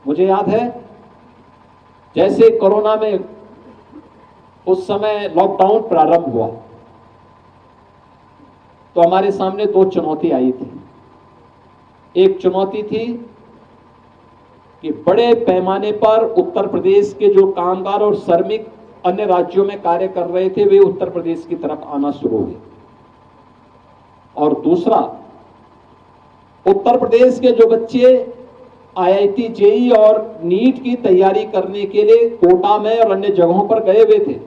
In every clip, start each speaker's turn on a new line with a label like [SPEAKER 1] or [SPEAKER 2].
[SPEAKER 1] मुझे याद है जैसे कोरोना में उस समय लॉकडाउन प्रारंभ हुआ तो हमारे सामने दो चुनौती आई थी। एक चुनौती थी कि बड़े पैमाने पर उत्तर प्रदेश के जो कामगार और श्रमिक अन्य राज्यों में कार्य कर रहे थे वे उत्तर प्रदेश की तरफ आना शुरू हुए, और दूसरा उत्तर प्रदेश के जो बच्चे आईआईटी जेईई और नीट की तैयारी करने के लिए कोटा में और अन्य जगहों पर गए हुए थे,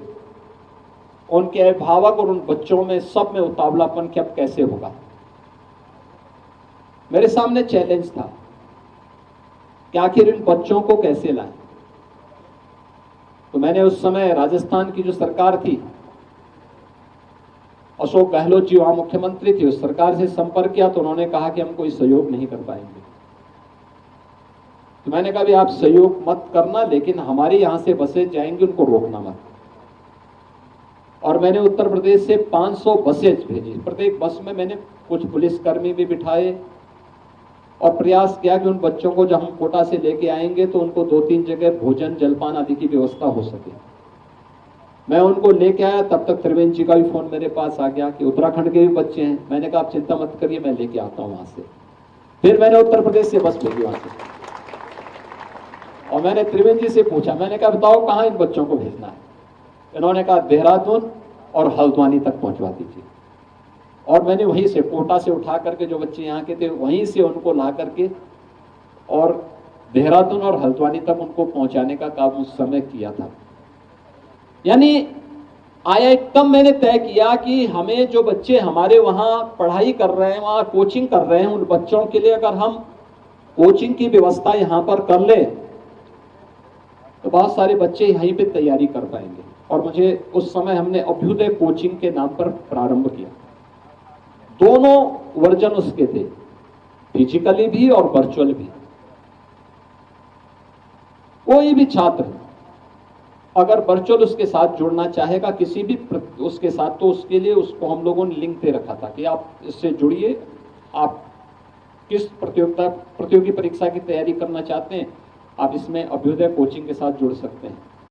[SPEAKER 1] उनके अभिभावक और उन बच्चों में सब में उतावलापन कि अब कैसे होगा। मेरे सामने चैलेंज था कि आखिर इन बच्चों को कैसे लाएं। तो मैंने उस समय राजस्थान की जो सरकार थी, अशोक गहलोत जी वहां मुख्यमंत्री थे, उस सरकार से संपर्क किया तो उन्होंने कहा कि हम कोई सहयोग नहीं कर पाएंगे। तो मैंने कहा भी आप सहयोग मत करना, लेकिन हमारे यहां से बसें जाएंगी, उनको रोकना मत। और मैंने उत्तर प्रदेश से 500 बसें भेजी। प्रत्येक बस में मैंने कुछ पुलिसकर्मी भी बिठाए और प्रयास किया कि उन बच्चों को जब हम कोटा से लेके आएंगे तो उनको 2-3 जगह भोजन जलपान आदि की व्यवस्था हो सके। मैं उनको लेके आया, तब तक त्रिवेंद्र जी का भी फोन मेरे पास आ गया कि उत्तराखंड के भी बच्चे हैं। मैंने कहा आप चिंता मत करिए, मैं लेके आता हूं वहां से। फिर मैंने उत्तर प्रदेश से बस भेजी वहां से, और मैंने त्रिवेंद्र जी से पूछा, मैंने कहा बताओ कहां इन बच्चों को भेजना है। इन्होंने कहा देहरादून और हल्द्वानी तक पहुंचवा दीजिए। और मैंने वहीं से कोटा से उठा करके जो बच्चे यहाँ के थे वहीं से उनको ला करके और देहरादून और हल्द्वानी तक उनको पहुंचाने का काम उस समय किया था। यानी तब मैंने तय किया कि हमें जो बच्चे हमारे वहां पढ़ाई कर रहे हैं, वहां कोचिंग कर रहे हैं, उन बच्चों के लिए अगर हम कोचिंग की व्यवस्था यहां पर कर ले तो बहुत सारे बच्चे यहीं पे तैयारी कर पाएंगे। और मुझे उस समय हमने अभ्युदय कोचिंग के नाम पर प्रारंभ किया। दोनों वर्जन उसके थे, फिजिकली भी और वर्चुअल भी। कोई भी छात्र अगर वर्चुअल उसके साथ जुड़ना चाहेगा किसी भी उसके साथ, तो उसके लिए उसको हम लोगों ने लिंक दे रखा था कि आप इससे जुड़िए, आप किस प्रतियोगी परीक्षा की तैयारी करना चाहते हैं, आप इसमें अभ्युदय कोचिंग के साथ जुड़ सकते हैं।